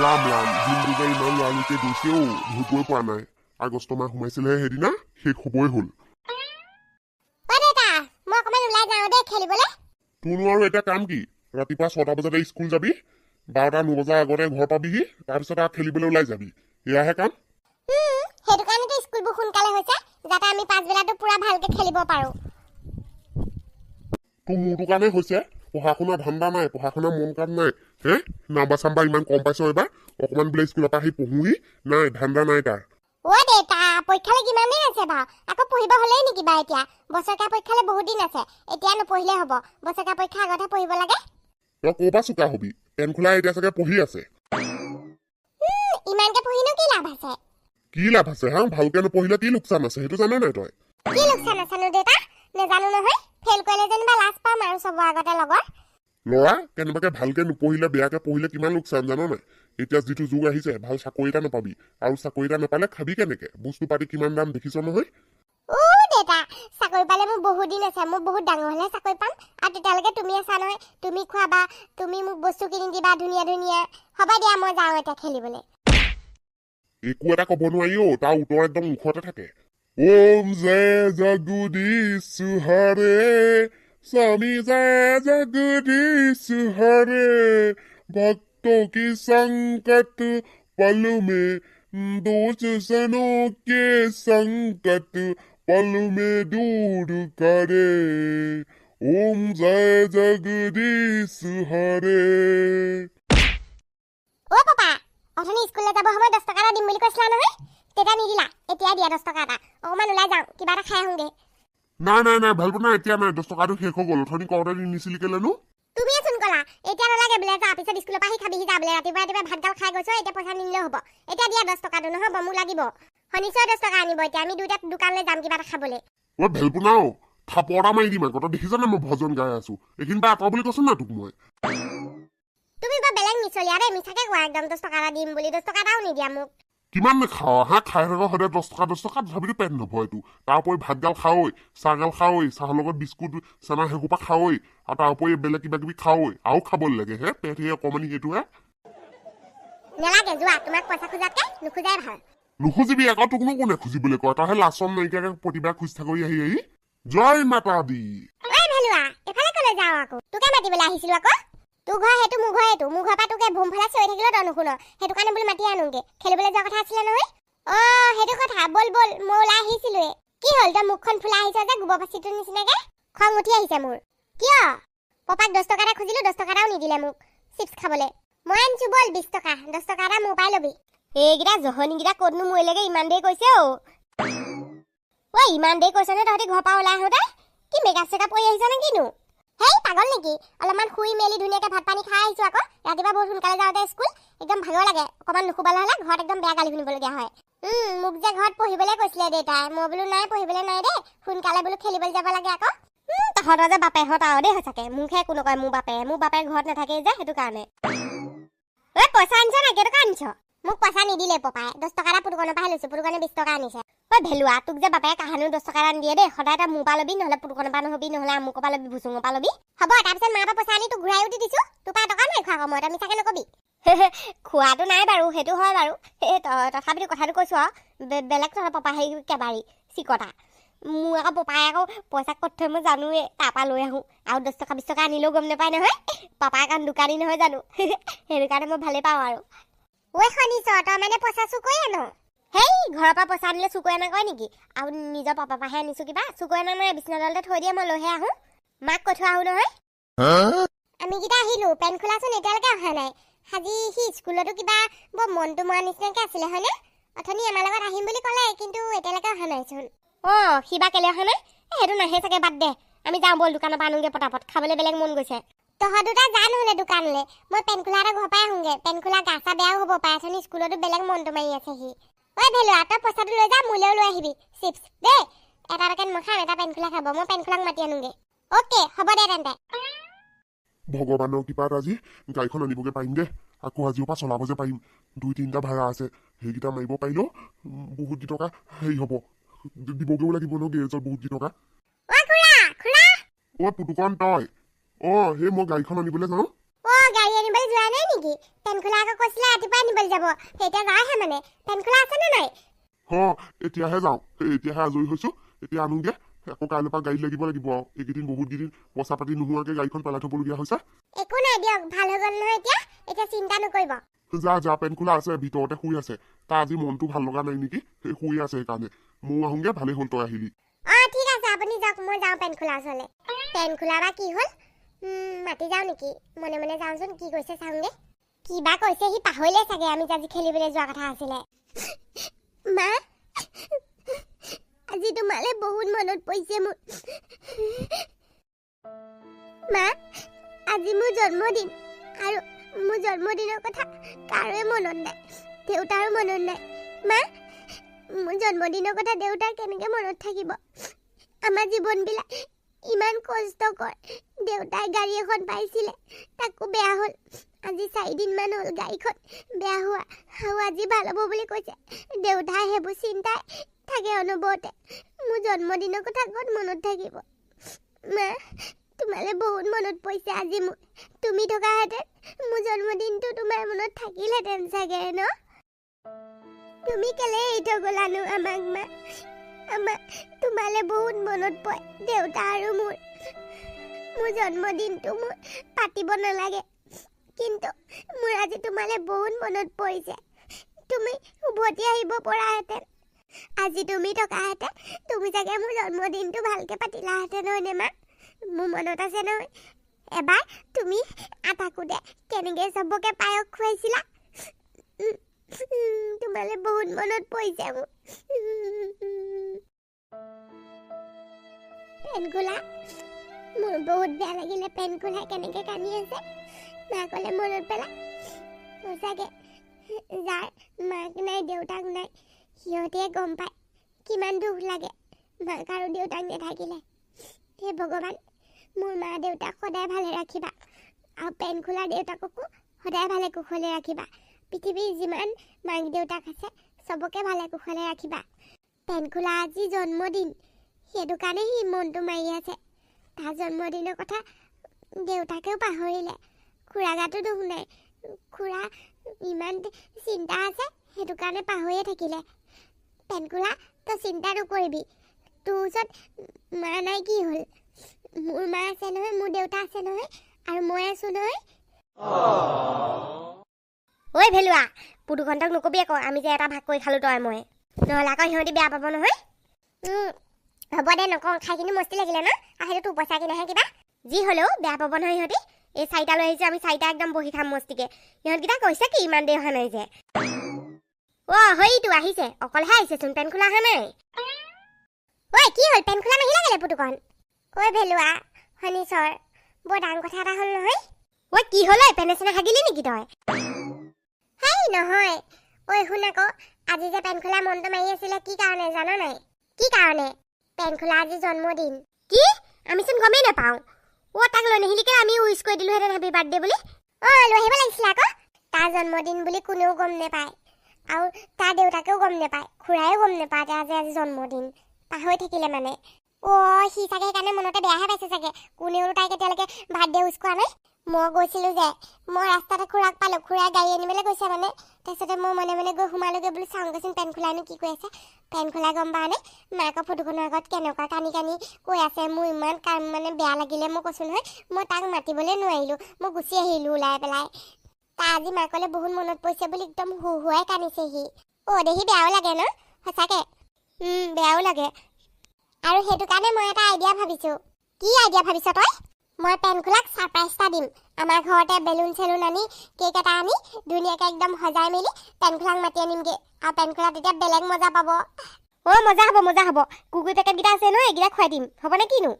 ৰাম ৰাম দিনটো ইমান লৰালৰিকে গৈছেও ধৰিবই পৰা নাই। আগষ্ট মাহ সোমাইছিলেহে সেইদিনা শেষ হবই হ'ল। তোৰনো আৰু এটা কাম কি? ৰাতিপুৱা 6টা বজাতে স্কুল যাবি, 12টা 9 বজাৰ আগতে ঘৰ পাবিহি, তাৰপিছত আৰু খেলিবলৈ ওলাই যাবি, এয়াহে কাম। সেইটো কাৰণেতো স্কুলবোৰ সোনকালে হৈছে, যাতে আমি পাছবেলাটো পুৰা ভালকে খেলিব পাৰো। তোৰ মোৰটো কাৰণে হৈছে, পঢ়া শুনা ধান্দা নাই, পঢ়া শুনা মন কাম নাই। নাম্বাৰ চাম্বাৰ ইমান কম পাইছ এইবাৰ, অকমান বোলে স্কুলৰ পৰা আহি পঢ়োহি নাই, ধান্দা নাই তাৰ। দেউতা পৰীক্ষালৈ কিমান দিন আছে বাৰু? আকৌ পঢ়িব হলেই নেকি বা এতিয়া? বছৰকা পৰীক্ষালৈ বহুত দিন আছে, এতিয়া নপঢ়িলে হ'ব। বছৰকা পৰীক্ষা আগতহে পঢ়িব লাগে। তই ক'ৰ পৰা চোকা হবি? পেন খোলা এতিয়া চাগে পঢ়ি আছে। ইমানকে পঢ়িনো কি লাভ আছে? কি লাভ আছে ভালকে নপঢ়িলে কি লোকচান আছে সেইটো জানে নাই তই? কি লোকচান আছেনো দেউতা? নেজানো নহয়। ফেল কৰিলে যেনিবা লাজ পাম আৰু চবৰ আগতে লগৰ। ল'ৰা কেনেবাকে ভালকে নপঢ়িলে বেয়াকে পঢ়িলে কিমান লোকচান জানো নাই? এতিয়া যিটো যুগ আহিছে ভাল চাকৰি এটা নাপাবি, আৰু চাকৰি এটা নাপালে খাবি কেনেকে? বস্তু পাতি কিমান দাম দেখিছ নহয়? দেউতা চাকৰি পালে মোৰ বহুত দিন আছে, মোৰ বহুত ডাঙৰ হলে চাকৰি পাম। আৰু তেতিয়ালৈকে তুমি আছা নহয়, তুমি খোৱাবা, তুমি মোক বস্তু কিনি দিবা ধুনীয়া ধুনীয়া। হ'ব দিয়া মই যাওঁ এতিয়া খেলিবলৈ। একো এটা কব নোৱাৰি অ, তাৰ উত্তৰ একদম মুখতে থাকে। ওম জয় জগদীশ হৰে, স্বামী জয় जगदीश हरे, भक्तों की संकट पल में, दुष्टों के संकट पल में दूर करे, ओम जय जगदीश हरे। পাপা অথনি স্কুললৈ যাব সময় 10 টকা এটা দিম বুলি কৈছিলা নহয়, তেতিয়া নিদিলা। এতিয়া দিয়া 10 টকা এটা, অকমান ওলাই যাওঁ, কিবা এটা খাই আহোঁগে। নাই নাই নাই ভাল পোৱা এতিয়া নাই, 10 টকাটো শেষ হৈ গ'ল। অথনি কওঁতে নিছিলি কেলেনো? তুমিয়েচোন ক'লা এতিয়া নালাগে বোলে, যা পিছত স্কুলৰ পৰা আহি খাবিহি যা বোলে। ৰাতিপুৱা ৰাতিপুৱা ভাতগাল খাই গৈছ, এতিয়া পইচা নিদিলেও হ'ব। এতিয়া দিয়া 10 টকাটো, নহ'ব মোক লাগিব। শনিশ্চয় 10 টকা আনিব এতিয়া, আমি দুইটা দোকানলৈ যাম কিবা এটা খাবলৈ। মই ভেলপোনা থাপৰ এটা মাৰি দিম আকৌ। তই দেখিছ নে মই ভজন গাই আছো? এইখিনি পৰা আঁতৰ বুলি কৈছো না তোক মই। তুমি বা বেলেগ মিছলীয়া দেই, মিছাকে কোৱা একদম 10 টকা এটা দিম বুলি। 10 টকা এটাও নিদিয়া মোক। কিমান খাৱ খাই থাক সদায় 10 টকা 10 টকা, তথাপিতো পেট নভৰে তোৰ। তাৰ উপৰি ভাতগাল খাৱই, চাহগাল খাৱই, চাহৰ লগত বিস্কুট চানা সেইসোপা খাৱই, আৰু তাৰ উপৰি বেলেগ কিবা কিবি খাৱই, আৰু খাবলৈ লাগে পেট সেই অকমানি সেইটোহে। নেলাগে যোৱা, তোমাক পইচা খোজাতকে নুখোজাই ভাল। নুখুজিবি আকৌ, তোকনো কোনে খুজিবলৈ কয়? তইহে লাচন নাইকিয়াকে প্ৰতিবাৰে খোজ থাকৰি আহি জয় মাতা দি। ভেলুৱা এফালে কলৈ যাওঁ আকৌ? তোকে মাতিবলৈ আহিছিলো আকৌ। তোৰ ঘৰ সেইটো, মোৰ ঘৰ এইটো। মোৰ ঘৰৰ পৰা তোকে ভোম ফালে চিঞৰি থাকিলেও তই নুশুন। সেইটো কাৰণে বোলো মাতি আনোগে, খেলিবলৈ যোৱা কথা আছিলে নহয়। সেইটো কথা। বল বল, মই ওলাই আহিছিলোৱে। কি হ'ল তই মুখখন ফুলাই আহিছ যে গোবৰ পাচিটোৰ নিচিনাকে? খং উঠি আহিছে মোৰ। কিয়? পাপাক 10 টকা এটা খুজিলো, 10 টকা এটাও নিদিলে মোক চিপছ খাবলৈ। মই আনিছো বল 20 টকা, 10 টকা এটা মোৰ পাই ল'বি। এইকেইটা জহনীকেইটা ক'তনো মৰিলেগে ইমান দেৰি কৈছে ইমান দেৰি কৈছ নে তহঁতি ঘৰৰ পৰা ওলাই আহোঁতে? কি মেকআপ চেকআপ কৰি আহিছ নে কিনো? হেই পাগল নেকি? অলপমান শুই মেলি ধুনীয়াকে ভাত পানী খাই আহিছো আকৌ। ৰাতিপুৱা বহুত সোনকালে যাওঁতে স্কুল একদম ভাগৰ লাগে। অকমান নুশুবালে হ'লে ঘৰত একদম বেয়া গালি শুনিবলগীয়া হয়। মোক যে ঘৰত পঢ়িবলৈ কৈছিলে দেউতাই, মই বোলো নাই পঢ়িবলৈ নাই দেই, সোনকালে বোলো খেলিবলৈ যাব লাগে আকৌ। তহঁতৰ যে বাপেহঁত আৰু দেই সঁচাকে, মোকহে একো নকয়। মোৰ বাপে ঘৰত নাথাকে যে, সেইটো কাৰণে। পইচা আনিছ নাই? কেইটকা আনিছ? মোক পইচা নিদিলে পাপাই। 10 টকা এটা পুতুকনৰ পৰা লৈছো, পুতুকনে 20 টকা আনিছে। ভেলুৱা তোক যে বাপেকে কাহানিও 10 টকা এটা নিদিয়ে দেই। সদায় তই মোৰ পৰা ল'বি, নহ'লে পুতুকনৰ পৰা নহবি, নহ'লে আমুকৰ পৰা ল'বি, ভুচুঙৰ পৰা ল'বি। হ'ব তাৰপিছত মাৰ পৰা পইচা আনি তোক ঘূৰাইও দি দিছো। তোৰ পৰা টকা নাই খোৱা সময়ত, মিছাকে নকবি। খোৱাটো নাই বাৰু, সেইটো হয় বাৰু। তথাপিতো কথাটো কৈছো আৰু বেলেগ তহঁতৰ পাপা হেৰি কেবাৰি চিকতা। মোৰ আকৌ পাপাই আকৌ পইচা ক'ত থৈ মই জানোৱে, তাৰপৰা লৈ আহোঁ। আৰু 10 টকা 20 টকা আনিলেও গম নাপায় নহয়। পাপাই কাৰণ দোকানী নহয় জানো। সেইটো কাৰণে মই ভালেই পাওঁ আৰু। শুনিছ তই মানে পইচা চুকৈ আন? হেই ঘৰৰ পৰা পইচা আনিলে চুকৈ আনা কয় নেকি? আৰু নিজৰ পাপাৰ পৰাহে আনিছো কিবা। চুকৈ আনা নাই, বিচনাডালতে থৈ দিয়ে, মই লৈহে আহোঁ। মাক কৈ থৈ আহোঁ নহয়। আমি কেইটা আহিলো, পেন খোলাচোন এতিয়ালৈকে অহা নাই। আজি সি স্কুলতো কিবা বৰ মনটো মৰা নিচিনাকে আছিলে হয়নে? অথনি আমাৰ লগত আহিম বুলি ক'লে, কিন্তু এতিয়ালৈকে অহা নাইচোন। সি বা কেলে অহা নাই? সেইটো নাহে চাগে, বাদ দে। আমি যাওঁ বল, দোকানৰ পৰা আনোগে পটাপট, খাবলৈ বেলেগ মন গৈছে। তহঁত দুটা যা নহ'লে দোকানলৈ, মই পেন খোলা এটা ঘৰৰ পৰাই আহোঁগে। পেন খোলা গা চা বেয়াও হ'ব পাৰে, অথনি স্কুলতো বেলেগ মনটো মাৰি আছে সি। ভেলুৱা তই পইচাটো লৈ যা, মোলৈও লৈ আহিবি চিপছ দেই। এটা পেকেট মই খাম, এটা পেন খোলা খাব। মই পেন খোলাক মাতি আনোগে। অ'কে হ'ব দে তেন্তে। ভগৱানৰ কৃপাত আজি গাড়ীখন আনিবগে পাৰিম দে। আকৌ আজিৰ পৰা চলাব যে পাৰিম। 2-3টা ভাড়া আছে, সেইকেইটা মাৰিব পাৰিলেও বহুত কেইটকা হেৰি হ'ব। দিবগেও লাগিব ন গেৰেজত বহুত কেইটকা। পুতুকন তই? সেই মই গাড়ীখন আনিবলৈ যাওঁ। গাড়ী আনিবলৈ যোৱা নাই নি? নেকি পেন খোলা আকৌ কৈছিলা ৰাতিপুৱা আনিবলৈ যাব এতিয়া যায়হে মানে পেন খোলা আছে নে নাই এতিয়াহে যাওঁ এতিয়াহে আজৰি হৈছো এতিয়া আনোগে আকৌ কাইলৈৰ পৰা গাড়ী লাগিব আৰু এইকেইদিন বহুত কেইদিন পইচা পাতি নোহোৱাকে গাড়ীখন পেলাই থবলগীয়া হৈছে একো নাই দিয়ক ভাল হৈ গ'ল নহয় এতিয়া চিন্তা নকৰিব যা পেন খোলা আছে ভিতৰতে শুই আছে তাৰ আজি মনটো ভাল লগা নাই নেকি সেই শুই আছে সেইকাৰণে ময়ো আহোগে ভালে হ'ল তই আহিলি ঠিক আছে আপুনি যাওক মই যাওঁ পেন খোলা ওচৰলৈ পেন খোলা বা কি হ'ল মাতি যাওঁ নেকি মনে মনে যাওঁচোন কি কৈছে চাওঁগে কিবা কৈছে সি পাহৰিলে চাগে আমি আজি খেলিবলৈ যোৱা কথা আছিলে মা আজি তোমালে বহুত মনত পৰিছে মোৰ মা আজি মোৰ জন্মদিন আৰু মোৰ জন্মদিনৰ কথা কাৰোৱে মনত নাই দেউতাৰো মনত নাই মা মোৰ জন্মদিনৰ কথা দেউতাৰ কেনেকৈ মনত থাকিব আমাৰ জীৱনবিলাক ইমান কষ্টকৰ দেউতাই গাড়ী এখন পাইছিলে তাকো বেয়া হ'ল আজি 4 দিনমান হ'ল গাড়ীখন বেয়া হোৱা আৰু আজি ভাল হ'ব বুলি কৈছে দেউতাই সেইবোৰ চিন্তাই থাকে অনবৰতে মোৰ জন্মদিনৰ কথা ক'ত মনত থাকিব মা তোমালে বহুত মনত পৰিছে আজি মোৰ তুমি থকাহেঁতেন মোৰ জন্মদিনটো তোমাৰ মনত থাকিলহেঁতেন চাগে ন তুমি কেলে এৰি থৈ গ'লানো আমাক মা আমাৰ তোমালে বহুত মনত পৰে দেউতা আৰু মোৰ জন্মদিনটো মোৰ পাতিব নালাগে কিন্তু মোৰ আজি তোমালে বহুত মনত পৰিছে তুমি উভতি আহিব পৰাহেঁতেন আজি তুমি থকাহেঁতেন তুমি চাগে মোৰ জন্মদিনটো ভালকৈ পাতিলাহেঁতেন হয়নে মা মোৰ মনত আছে নহয় এবাৰ তুমি আটাকোতে কেনেকৈ চবকে পায়স খুৱাইছিলা তোমালে বহুত মনত পৰিছে মোৰ পেন খোলা মোৰ বহুত বেয়া লাগিলে পেন খোলা কেনেকৈ কান্দি আছে মাকলে মনত পেলা সঁচাকৈ যাৰ মাক নাই দেউতাক নাই সিহঁতে গম পায় কিমান দুখ লাগে মাক আৰু দেউতাক নাথাকিলে হে ভগৱান মোৰ মা দেউতাক সদায় ভালে ৰাখিবা আৰু পেন খোলা দেউতাককো সদায় ভালে কুশলে ৰাখিবা পৃথিৱীৰ যিমান মাক দেউতাক আছে চবকে ভালে কুশলে ৰাখিবা পেন খোলা আজি জন্মদিন সেইটো কাৰণে সি মনটো মাৰি আছে তাৰ জন্মদিনৰ কথা দেউতাকেও পাহৰিলে খুৰা গাতো দুখ নাই খুৰা ইমান চিন্তা আছে সেইটো কাৰণে পাহৰিয়ে থাকিলে পেন খোলা তই চিন্তা নকৰিবি তোৰ ওচৰত মা নাই কি হ'ল মোৰ মা আছে নহয় মোৰ দেউতা আছে নহয় আৰু মই আছো নহয় ঐ ভেলুৱা পুদুকণ্ঠক নকবি আকৌ আমি যে এটা ভাগ কৰি খালো তই মই নহ'লে আকৌ সিহঁতি বেয়া পাব নহয় হ'ব দে নকওঁ খাই কিনি মস্তি লাগিলে ন আৰু সেইটো তোৰ পইচা কিনাহে কিবা যি হ'লেও বেয়া পাব নহয় সিহঁতি এই 4টা লৈ আহিছে আমি 4টা একদম বহি খাম মস্তিকে সিহঁতকেইটা কৈছে কি ইমান দেৰি অহা নাই যে হয়তো আহিছে অকলেহে আহিছেচোন পেন খোলা অহা নাই ঐ কি হ'ল পেন খোলা নাহিলে কেলে পুতুকণ ঐ ভেলুৱা শুনিছৰ বৰ ডাঙৰ কথা এটা হ'ল নহয় ঐ কি হ'ল পেনে চেনে হাগিলি নেকি তই হেই নহয় ঐ শুন আকৌ আজি যে পেন খোলা মনটো মাৰি আছিলে কি কাৰণে জানো নাই কি কাৰণে পেন খোলা আজি জন্মদিন কি আমিচোন গমেই নাপাওঁ তাক লৈ নাহিলিকে আমি উইচ কৰি দিলোহেঁতেন হেপী বাৰ্থডে বুলি লৈ আহিব লাগিছিলে আকৌ তাৰ জন্মদিন বুলি কোনেও গম নাপায় আৰু তাৰ দেউতাকেও গম নাপায় খুৰায়ো গম নাপায় আজি জন্মদিন পাহৰি থাকিলে মানে সি চাগে সেইকাৰণে মনতে বেয়াহে পাইছে চাগে কোনেও তাইক এতিয়ালৈকে বাৰ্থডে উইচ কৰা নাই মই গৈছিলোঁ যে মই ৰাস্তাতে খুৰাক পালোঁ খুৰাই গাড়ী আনিবলৈ গৈছে মানে তাৰপিছতে মই মনে মনে গৈ সোমালোগৈ বোলো চাওঁগৈচোন পেন খোলানো কি কৈ আছে পেন খোলা গম পাওঁ নে মাকৰ ফটোখনৰ আগত কেনেকুৱা কানি কৈ আছে মোৰ ইমান মানে বেয়া লাগিলে মই কৈছোঁ নহয় মই তাক মাতিবলৈ নোৱাৰিলোঁ মই গুচি আহিলোঁ ওলাই পেলাই তাৰ আজি মাকলৈ বহুত মনত পৰিছে বুলি একদম হুহুৱাই কান্দিছে সি দেখি বেয়াও লাগে ন সঁচাকৈ বেয়াও লাগে আৰু সেইটো কাৰণে মই এটা আইডিয়া ভাবিছোঁ কি আইডিয়া ভাবিছ তই মই পেন খোলাক ছাৰপ্ৰাইজ এটা দিম আমাৰ ঘৰতে বেলুন চেলুন আনি কেক এটা আনি ধুনীয়াকৈ একদম সজাই মেলি পেন খোলাক মাতি আনিমগৈ আৰু পেন খোলা তেতিয়া বেলেগ মজা পাব মজা হ'ব কুকুৰ পেকেটকেইটা আছে নহয় এইকেইটা খুৱাই দিম হ'বনে কিনো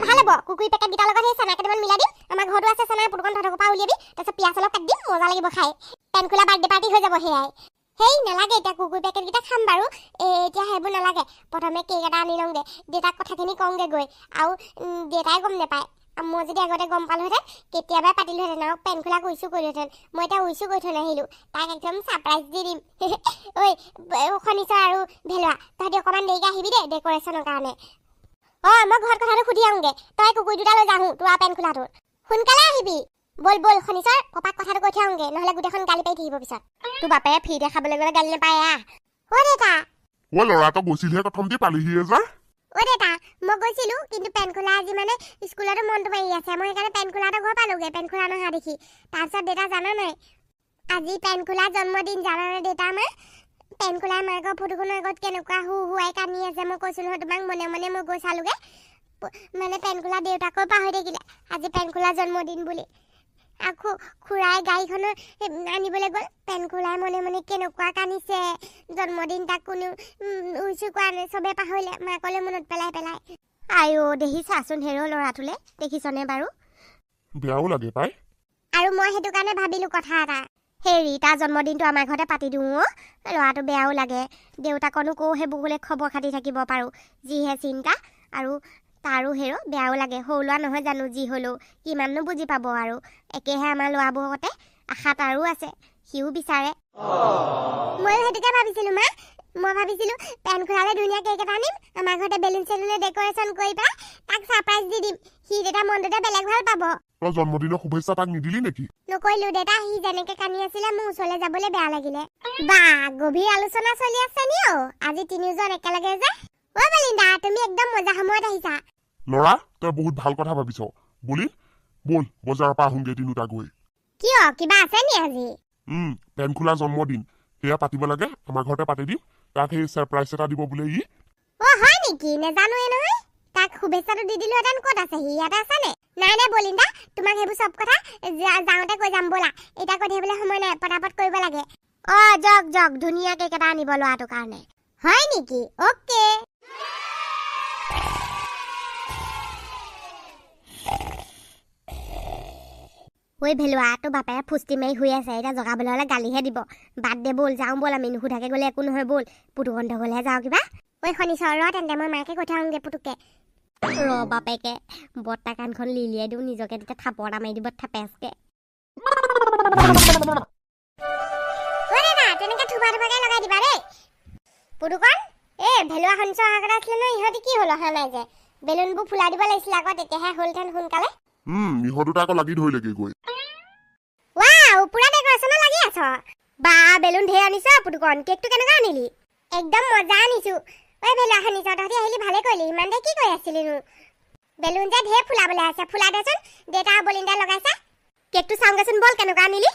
ভাল হ'ব কুকুৰ পেকেটকেইটাৰ লগত সেই চানা কেইটামান মিলাই দিম আমাৰ ঘৰতো আছে চানা পুতুকণ তহঁতৰ পৰা উলিয়াবি তাৰপিছত পিঁয়াজ অলপ কাটি দিম মজা লাগিব খাই পেন খোলা বাৰ্থডে পাৰ্টি হৈ যাব সেয়াই হেই নালাগে এতিয়া কুকুৰ পেকেটকেইটা খাম বাৰু এতিয়া সেইবোৰ নালাগে প্ৰথমে কেক এটা আনি লওঁগৈ দেউতাক কথাখিনি কওঁগৈ গৈ আৰু দেউতাই গম নাপায় মই যদি আগতে গম পালোহেঁতেন কেতিয়াবাই পাতিলোহেঁতেন আৰু পেন খোলাক উইচো কৰিলোহেঁতেন মই এতিয়া উইচো কৰি থৈ নাহিলোঁ তাক একদম ছাৰপ্ৰাইজ দি দিম শুনিছ আৰু ভেলুৱা তহঁতি অকণমান দেৰিকৈ আহিবি দেই ডেক'ৰেশ্যনৰ কাৰণে মই ঘৰত কথাটো সুধি আহোঁগৈ তই কুকুৰ দুটা লৈ যাওঁ তোৰ আৰু পেন খোলাটোৰ সোনকালে আহিবি বল বল শনিশ্চৰ পাপাক কথাটো কৈ থওঁগে নহ'লে গোটেইখন গালি পাৰি থাকিব পিছত তোৰ বাপে ফ্ৰীতে খাবলৈ গ'লে গালি নাপায় অ দেতা ল'ৰা তই গৈছিলহে প্ৰথমতে পালিহিয়ে যা দেতা মই গৈছিলো কিন্তু পেন খোলা আজি মানে স্কুলতো মনটো মাৰি আছে মই সেইকাৰণে পেন খোলাটো ঘৰ পালোগে পেন খোলা নহা দেখি তাৰপিছত দেতা জানা নাই আজি পেন খোলা জন্মদিন জানা নাই দেতা আমাৰ পেন খোলা মাকৰ ফটোখনৰ আগত কেনেকুৱা হুৱাই কান্দি আছে মই কৈছো নহয় তোমাক মনে মনে মই গৈ চালোগে মানে পেন খোলা দেউতাকো পাহৰি থাকিলে আজি পেন খোলা জন্মদিন বুলি আকৌ খুৰাই গাড়ীখনৰ আনিবলৈ গ'ল পেন খোলাই মনে মনে কেনেকুৱা কান্দিছে জন্মদিন তাক কোনো উইচু কোৱা নাই চবে পাহৰিলে মাকলে মনত পেলাই পেলাই আইঅ দেখিছাচোন হেৰ ল'ৰাটোলে দেখিছনে বাৰু বেয়াও লাগে পাই আৰু মই সেইটো কাৰণে ভাবিলো কথা এটা হেৰি তাৰ জন্মদিনটো আমাৰ ঘৰতে পাতি দিওঁ ল'ৰাটো বেয়াও লাগে দেউতাকনো কওঁ সেইবোৰ বোলে খবৰ খাতি থাকিব পাৰোঁ যিহে চিন্তা আৰু তাৰো হেৰ বেয়াও লাগে সৰু ল'ৰা নহয় জানো যি হ'লেও কিমাননো বুজি পাব আৰু একেহে আমাৰ ল'ৰাবোৰতে আশা তাৰো আছে সিও বিচাৰে ময়ো সেইটোকে ভাবিছিলোঁ মা মই ভাবিছিলোঁ পেন খোলালে ধুনীয়া কেক এটা আনিম আমাৰ ঘৰতে বেলুন চেলুনে ডেক'ৰেশ্যন কৰি পেলাই তাক ছাৰপ্ৰাইজ দি দিম সি তেতিয়া মনটোতে বেলেগ ভাল পাব তই জন্মদিনৰ শুভেচ্ছা তাক নিদিলি নেকি নকৰিলোঁ দেতা সি যেনেকে কান্দি আছিলে মোৰ ওচৰলৈ যাবলৈ বেয়া লাগিলে বা গভীৰ আলোচনা চলি আছে নি আজি তিনিওজন একেলগে যে বেলিন্দা তুমি একদম মজা সময়ত আহিছা ল'ৰা তই বহুত ভাল কথা ভাবিছ বলি বল বজাৰৰ পৰা আহোঁগে তিনিওটা গৈ কিয় কিবা আছে নি আজি পেন খোলা জন্মদিন সেয়া পাতিব লাগে আমাৰ ঘৰতে পাতি দিম তাক সেই ছাৰপ্ৰাইজ এটা দিব বোলে ই হয় নেকি নেজানোৱে নহয় তাক শুভেচ্ছাটো দি দিলোহেঁতেন ক'ত আছে সি ইয়াতে আছে নে নাই বলিন্দা তোমাক সেইবোৰ চব কথা যাওঁতে কৈ যাম ব'লা এতিয়া কৈ থাকিবলৈ সময় নাই পটাপট কৰিব লাগে জক ধুনীয়া কেক এটা আনিব ল'ৰাটোৰ কাৰণে হয় নেকি অ'কে ভেলুৱা তোৰ বাপেৰে ফুষ্টি মাৰি শুই আছে এতিয়া জগাবলৈ হ'লে গালিহে দিব বাদ দে ব'ল যাওঁ ব'ল আমি নুসুধাকে গ'লে একো নহয় ব'ল পুতুকণ গ'লেহে যাওঁ কিবা শনিশ্চৰ তেন্তে মই মাকে কৈ থওঁগে পুতুকে বাপেকে বৰ্তা কাণখন লিলিয়াই দিওঁ নিজকে তেতিয়া থাপৰ এটা মাৰি দিব থাপেচকে তেনেকে থুপা থুপাকে লগাই দিবা দেই পুতুকণ ভেলুৱা শনিশ্চৰ অহা কথা আছিলে নহয় ইহঁতি কি হ'ল অহা নাই যে বেলুনবোৰ ফুলাই দিব লাগিছিলে আকৌ তেতিয়াহে হ'লহেঁতেন সোনকালে ইহঁত দুটা আকৌ লাগি ধৰিলেগে গৈ পুৰা ডেক'ৰেশ্যনত লাগি আছ বা বেলুন ঢেৰ আনিছ পুতুকণ কেকটো কেনেকুৱা আনিলি একদম মজা আনিছো ভেলুৱা শুনিছ তহঁতি আহিলি ভালে কৰিলি ইমান দে কি কৰি আছিলিনো বেলুন যে ঢেৰ ফুলাবলৈ আছে ফুলাই দেচোন দেউতা বলিন্দা লগাইছে কেকটো চাওঁগেচোন বল কেনেকুৱা আনিলি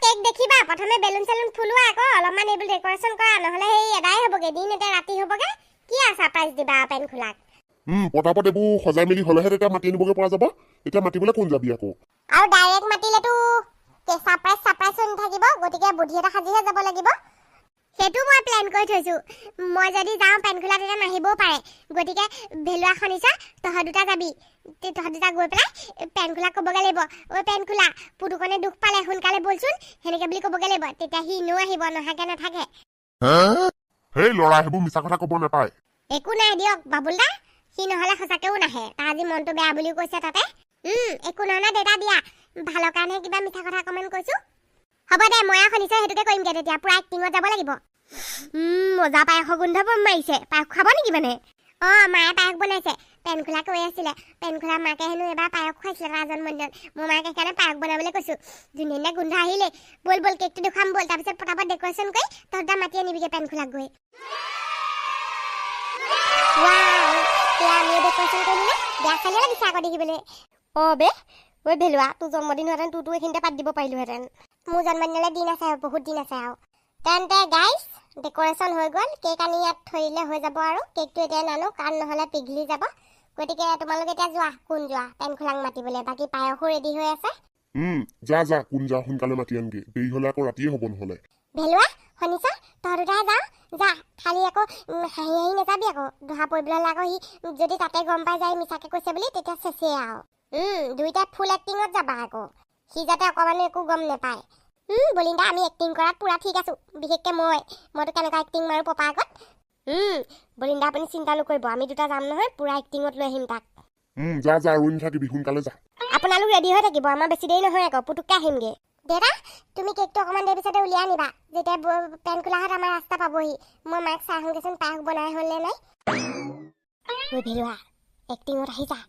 কেক দেখিবা প্ৰথমে বেলুন চেলুন ফুলোৱা আকৌ অলপমান এইবোৰ ডেক'ৰেশ্যন কৰা নহ'লে সেই এদাই হ'বগে দিন এতিয়া ৰাতি হ'বগে কি ছাৰপ্ৰাইজ দিবা পেন খোলাক পটাপট এইবোৰ সজাই মেলি হ'লেহে তেতিয়া মাতি আনিবগৈ পৰা যাব এতিয়া মাতিবলৈ কোন যাবি আকৌ আৰু ডাইৰেক্ট মাতিলেতো ছাৰপ্ৰাইজ হৈ নাথাকিব গতিকে বুদ্ধি এটা সাজিহে যাব লাগিব সেইটো মই প্লেন কৰি থৈছোঁ মই যদি যাওঁ পেন খোলা তেতিয়া নাহিবও পাৰে গতিকে ভেলুৱা শনিশ্চৰ তহঁত দুটা যাবি তহঁত দুটা গৈ পেলাই পেন খোলাক ক'বগৈ লাগিব পেন খোলা পুতুকণে দুখ পালে সোনকালে বলচোন সেনেকৈ বুলি ক'বগৈ লাগিব তেতিয়া সি এনেও আহিব নহাকে নাথাকে সেই ল'ৰা সেইবোৰ মিছা কথা ক'ব নাপায় একো নাই দিয়ক বাবুলদা সি নহ'লে সঁচাকেও নাহে তাৰ আজি মনটো বেয়া বুলিও কৈছে তাতে একো নহয় না দেউতা দিয়া ভালৰ কাৰণে কিবা মিঠা কথা অকণমান কৈছোঁ হ'ব দে মই শনিশ্চৰ সেইটোকে কৰিমগৈ তেতিয়া পূৰা এক্টিঙত যাব লাগিব মজা পায়সৰ গোন্ধ মাৰিছে পায়স খাব নেকি মানে মায়ে পায়স বনাইছে পেন খোলা কৈ আছিলে পেন খোলা মাকে হেনো এবাৰ পায়স খুৱাইছিলে তাৰ জন্মদিনত মোৰ মাকে সেইকাৰণে পায়স বনাবলৈ কৈছোঁ ধুনীয়া গোন্ধ আহিলে বল কেকটো দেখুৱাম বল তাৰপিছত পটাপট ডেক'ৰেশ্যন কৰি তহঁত মাতি আনিবিগৈ পেন খোলাক গৈ আমি ডেক'ৰেশ্যন কৰিলে বেয়া চালিয়ে লাগিছে আকৌ দেখিবলৈ ভেলুৱা তোৰ জন্মদিন হোৱাহেঁতেন তোৰতো এইখিনিতে পাতি দিব পাৰিলোহেঁতেন মোৰ জন্মদিনলৈ দিন আছে বহুত দিন আছে আৰু তেন্তে গাইজ ডেক'ৰেশ্যন হৈ গ'ল কেক আনি ইয়াত থৈ দিলে হৈ যাব আৰু কেকটো এতিয়া নানো কাৰণ নহ'লে পিঘলি যাব গতিকে তোমালোকে এতিয়া যোৱা কোন যোৱা পেন খোলাক মাতিবলৈ বাকী পায়সো ৰেডি হৈ আছে যা কোন যা সোনকালে মাতি আনগে দেৰি হ'লে আকৌ ৰাতিয়ে হ'ব নহ'লে ভেলুৱা শনিশ্চৰ তহঁত দুটাই যা খালি আকৌ হাঁহি নাযাবি আকৌ ধৰা পৰিবলৈ হ'লে আকৌ সি যদি তাতে গম পাই যায় মিছাকে কৈছে বুলি তেতিয়া চেচেই আৰু দুইটাই ফুল এক্টিঙত যাবা আকৌ সি যাতে অকণমানো একো গম নাপায় বলিন্দা আমি এক্টিং কৰাত পুৰা ঠিক আছোঁ বিশেষকৈ মইতো কেনেকুৱা এক্টিং মাৰোঁ পপা আগত বলিন্দা আপুনি চিন্তা নকৰিব আমি দুটা যাম নহয় পুৰা এক্টিঙত লৈ আহিম তাক যা ৰৈ নাথাকিবি সোনকালে যা আপোনালোক ৰেডি হৈ থাকিব আমাৰ বেছি দেৰি নহয় আকৌ পুতুককৈ আহিমগৈ দেউতা তুমি কেকটো অকণমান দেৰি পিছতে উলিয়াই আনিবা যেতিয়া পেন খোলাহঁত আমাৰ ৰাস্তা পাবহি মই মাক চাই আহোঁগৈচোন পায়স বনাই হ'লনে নাই ভেলুৱা এক্টিঙত আহি যা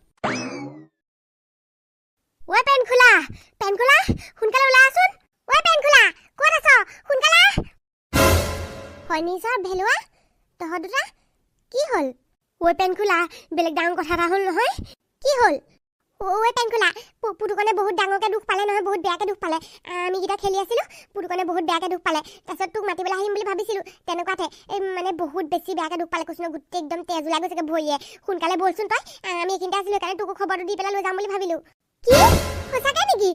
ঐ পেনখোলা সোনকালে ওলাচোন। ঐ পেনখোলা ক'ত আছ? সোনকালে শনিশ্বৰ ভেলুৱা তহঁত দুটা কি হ'ল? ঐ পেনখোলা বেলেগ ডাঙৰ কথা এটা হ'ল নহয়। কি হ'ল? ঐ পেনখোলা পুতুকনে বহুত ডাঙৰকে দুখ পালে নহয়, বহুত বেয়াকে দুখ পালে। আমি কেইটা খেলি আছিলোঁ, পুতুকনে বহুত বেয়াকে দুখ পালে। তাৰপিছত তোক মাতিবলৈ আহিম বুলি ভাবিছিলোঁ, তেনেকুৱাতে মানে বহুত বেছি বেয়াকে দুখ পালে। কৈছোঁ গোটেই একদম তেজ ওলাই গৈছেগে ভৰিয়ে। সোনকালে বলচোন তই, আমি এইখিনিতে আছিলোঁ, সেইকাৰণে তোকো খবৰটো দি পেলাই লৈ যাম বুলি ভাবিলোঁ। কি সঁচাকে নেকি?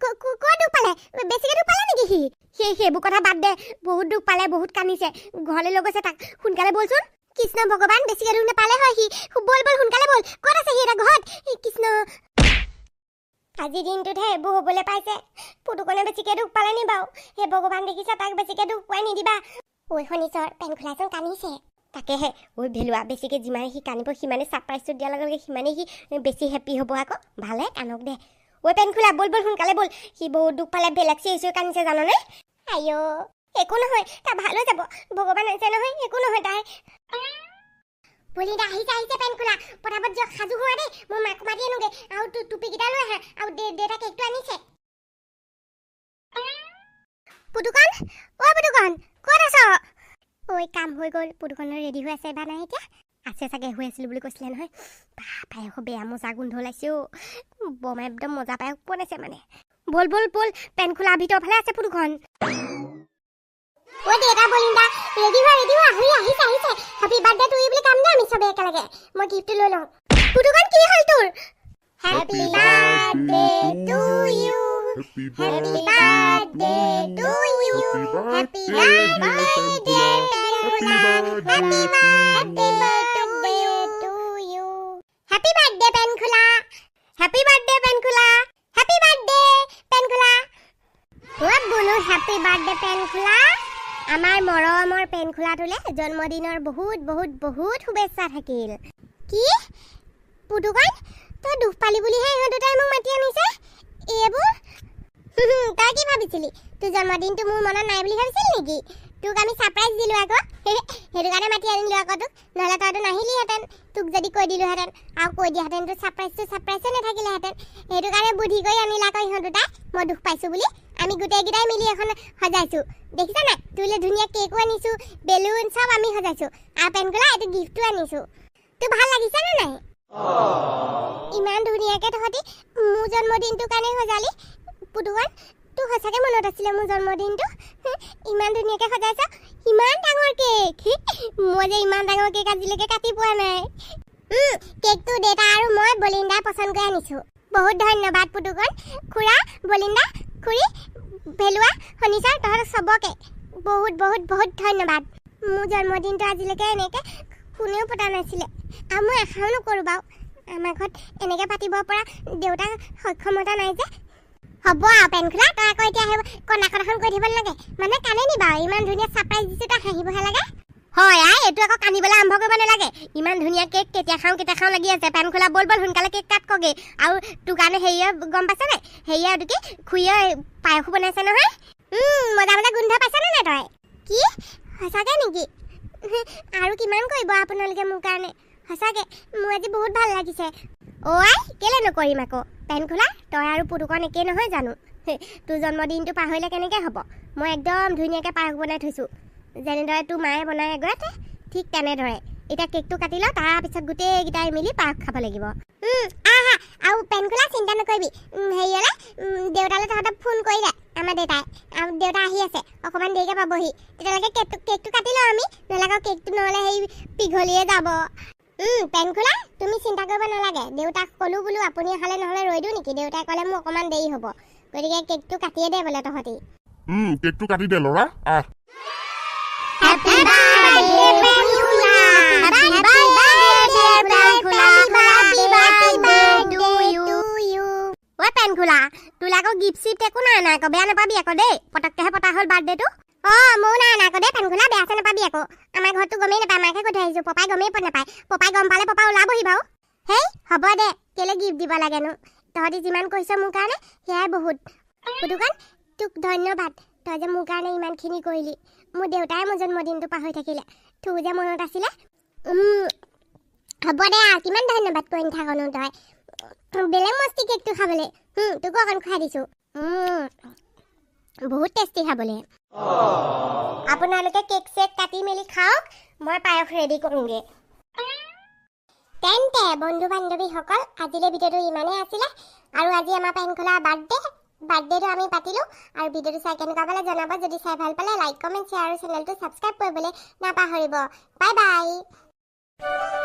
ক'ত দুখ পালে? বেছিকে দুখ পালে নেকি সি? সেইবোৰ কথা বাদ দে, বহুত দুখ পালে, বহুত কান্দিছে, ঘৰলৈ লৈ গৈছে তাক। সোনকালে বলচোন। কৃষ্ণ ভগৱান, বেছিকে দুখ নাপালে হয় সি। বল সোনকালে বল। ক'ত আছে সি এটা ঘৰত? কৃষ্ণ, আজিৰ দিনটোতহে এইবোৰ হ'বলৈ পাইছে। পুতুকনে বেছিকে দুখ পালে নি বাৰু? হে ভগৱান দেখিছা, তাক বেছিকে দুখ পোৱাই নিদিবা। ঐ শনিশ্বৰ, পেনখোলাচোন কান্দিছে। তাকেহে ঐ ভেলুৱা, বেছিকে যিমানে সি কান্দিব সিমানে ছাৰপ্ৰাইজটো দিয়াৰ লগে লগে সিমানে সি বেছি হেপ্পী হ'ব আকৌ। ভালে কান্দক দে। ঐ পেনখোলা বল সোনকালে বল। সি বহুত দুখ পালে, বেলেগ চিঞৰি কান্দিছে জাননে? আইঅ, একো নহয়, তাৰ ভাল হৈ যাব। ভগৱান আছে নহয়, একো নহয় তাই। বলিদা আহিছে পেনখোলা, পটাপট যোৱা, সাজু হোৱা দেই। মই মাক মাতি আনোগে, আৰু টুপিকেইটা লৈ আহা, আৰু দেউতা কেকটো আনিছে। পুতুকন, পুতুকন ক'ত আছ? ঐ কাম হৈ গ'ল, পুতুকনৰ ৰেডি হৈ আছে বা নাই এতিয়া? আছে চাগে, হৈ আছিল বুলি কৈছিলে নহয়। পায়স বেয়া মজা গোন্ধ ওলাইছে অ'। বৰমাই একদম মজা পায়স বনাইছে মানে। বল পেনখোলা ভিতৰৰ ফালে আছে পুতুকন। ঐ দেউতা বলিন্দা, ৰেডি হোৱা, আহিছে। হেপী বাৰ্থডে টু ইউ বুলি কাম দে আমি চবে একেলগে। মই গিফ্টটো লৈ লওঁ। পুতুকন কি হ'ল তোৰ? Happy birthday to you, happy birthday to you, happy birthday Penkhola, happy birthday to you, happy birthday Penkhola, happy birthday Penkhola, happy birthday Penkhola. বোলো হেপী বাৰ্থডে পেনখোলা। আমাৰ মৰমৰ পেনখোলাটোলে জন্মদিনৰ বহুত শুভেচ্ছা থাকিল। কি পুতুকন, তই দুখ পালি বুলিহে ইহঁত দুটাই মোক মাতি আনিছে? এইবোৰ তই কি ভাবিছিলি? তোৰ জন্মদিনটো মোৰ মনত নাই বুলি ভাবিছিলি নেকি? তোক আমি ছাৰপ্ৰাইজ দিলোঁ আকৌ, সেইটো কাৰণে মাতি আনিলোঁ আকৌ তোক। নহ'লে তইতো নাহিলিহেঁতেন। তোক যদি কৈ দিলোঁহেঁতেন, আৰু কৈ দিয়াহেঁতেন তোৰ ছাৰপ্ৰাইজে নাথাকিলেহেঁতেন। সেইটো কাৰণে বুদ্ধি কৰি আনিলা আকৌ ইহঁত দুটাই, মই দুখ পাইছোঁ বুলি। আমি গোটেইকেইটাই মিলি এখন সজাইছোঁ, দেখিছা নাই? তোলৈ ধুনীয়া কেকো আনিছোঁ, বেলুন চব আমি সজাইছোঁ। আৰু পেনখোলা এইটো গিফ্টটো আনিছোঁ। তোৰ ভাল লাগিছে নে নাই? ইমান ধুনীয়াকৈ তহঁতি মোৰ জন্মদিনটোৰ কাৰণে সজালি। পুতুকন, তোৰ সঁচাকৈ মনত আছিলে মোৰ জন্মদিনটো? ইমান ধুনীয়াকৈ সজাইছ, ইমান ডাঙৰ কেক। মই যে ইমান ডাঙৰ কেক আজিলৈকে কাটি পোৱা নাই। কেকটো দেউতা আৰু মই বলিন্দাই পচন্দ কৰি আনিছোঁ। বহুত ধন্যবাদ পুতুকন, খুৰা, বলিন্দা, খুৰী, ভেলুৱা, শনিশ্বৰ, তহঁতক চবকে বহুত ধন্যবাদ। মোৰ জন্মদিনটো আজিলৈকে এনেকৈ কোনেও পতা নাছিলে, আৰু মই আশাও নকৰোঁ বাৰু। আমাৰ ঘৰত এনেকৈ পাতিব পৰা দেউতাৰ সক্ষমতা নাই যে। হ'ব আৰু পেনখোলা, তই আকৌ এতিয়া আহিব কনাখন কৈ থাকিব নালাগে। মানে কানে নি বাৰু? ইমান ধুনীয়া ছাৰপ্ৰাইজ দিছোঁ, তাক হাঁহিবহে লাগে। হয় এইটো আকৌ কান্দিবলৈ আৰম্ভ কৰিব নালাগে। ইমান ধুনীয়া কেক কেতিয়া খাওঁ লাগি আছে। পেনখোলা বল সোনকালে কেক কাটকগে। আৰু তোৰ কাৰণে হেৰিয়ে গম পাইছে নাই? হেৰিয়ে আৰু কি খুৰীয়ে পায়সো বনাইছে নহয়। মজা গোন্ধ পাইছনে নাই তই? কি সঁচাকৈ নেকি? আৰু কিমান কৰিব আপোনালোকে মোৰ কাৰণে? সঁচাকৈ মোৰ আজি বহুত ভাল লাগিছে। কেলে নকৰিম আকৌ? পেনখোলা, তই আৰু পুতুকন একেই নহয় জানো? তোৰ জন্মদিনটো পাহৰিলে কেনেকৈ হ'ব? মই একদম ধুনীয়াকৈ পায়স বনাই থৈছোঁ, যেনেদৰে তোৰ মায়ে বনাই আগতে, ঠিক তেনেদৰে। এতিয়া কেকটো কাটি লওঁ, তাৰপিছত গোটেইকেইটাই মিলি পায়স খাব লাগিব। আৰু পেনখোলা চিন্তা নকৰিবি, হেৰিয়লৈ দেউতালৈ তহঁতক ফোন কৰিলে আমাৰ দেউতাই, আৰু দেউতা আহি আছে, অকণমান দেৰিকৈ পাবহি। তেতিয়ালৈকে কেকটো কাটি লওঁ আমি, নহ'লে আকৌ কেকটো নহ'লে হেৰি পিঘলিয়ে যাব। পেনখোলা, তুমি চিন্তা কৰিব নালাগে। দেউতাক ক'লোঁ বোলো আপুনি অহালে নহ'লে ৰৈ দিওঁ নেকি? দেউতাই ক'লে মোৰ অকণমান দেৰি হ'ব, গতিকে কেকটো কাটিয়ে দে বোলে তহঁতি। কেকটো কাটি দে ল'ৰা, আহ। Happy birthday, Penkula! Happy birthday, Penkula! Happy birthday to you! ঐ পেনখোলা, তোলে আকৌ গিফ্ট একো নাই আকৌ, বেয়া নাপাবি আকৌ দেই। পটককেহে পতা হ'ল বাৰ্থডেটো। ময়ো নাই আকৌ দেই পেনখোলা, বেয়া চেয়া নাপাবি আকৌ। আমাৰ ঘৰততো গমেই নাপায়, মাকে কৈ থৈ আহিছোঁ। পপাই গমেই নাপায়। পপাই গম পালে পপা ওলাবহি বাৰু। হেই হ'ব দে, কেলে গিফ্ট দিব লাগেনো? তহঁতি যিমান কৈছ মোৰ কাৰণে সেয়াই বহুত। পুতুকন, তোক ধন্যবাদ, তই যে মোৰ কাৰণে ইমানখিনি কৰিলি। মোৰ দেউতাই মোৰ জন্মদিনটো পাহৰি থাকিলে, তোৰ যে মনত আছিলে। হ'ব দে আৰু কিমান ধন্যবাদ কৰি নাথাকনো তই। বেলেগ মস্তি কেকটো খাবলৈ। তোকো অকণ খুৱাই দিছোঁ বহুত টেষ্টি খাবলৈ আপোনালোকে কেক চেক কাটি মেলি খাওক মই পায়স ৰেডি কৰোঁগৈ তেন্তে বন্ধু বান্ধৱীসকল আজিলৈ ভিডিঅ'টো ইমানেই আছিলে আৰু আজি আমাৰ পেনখোলা বাৰ্থডেটো আমি পাতিলোঁ আৰু ভিডিঅ'টো চাই কেনেকুৱা পালে জনাব যদি চাই ভাল পালে লাইক কমেণ্ট শ্বেয়াৰ আৰু চেনেলটো ছাবস্ক্ৰাইব কৰিবলৈ নাপাহৰিব বাই বাই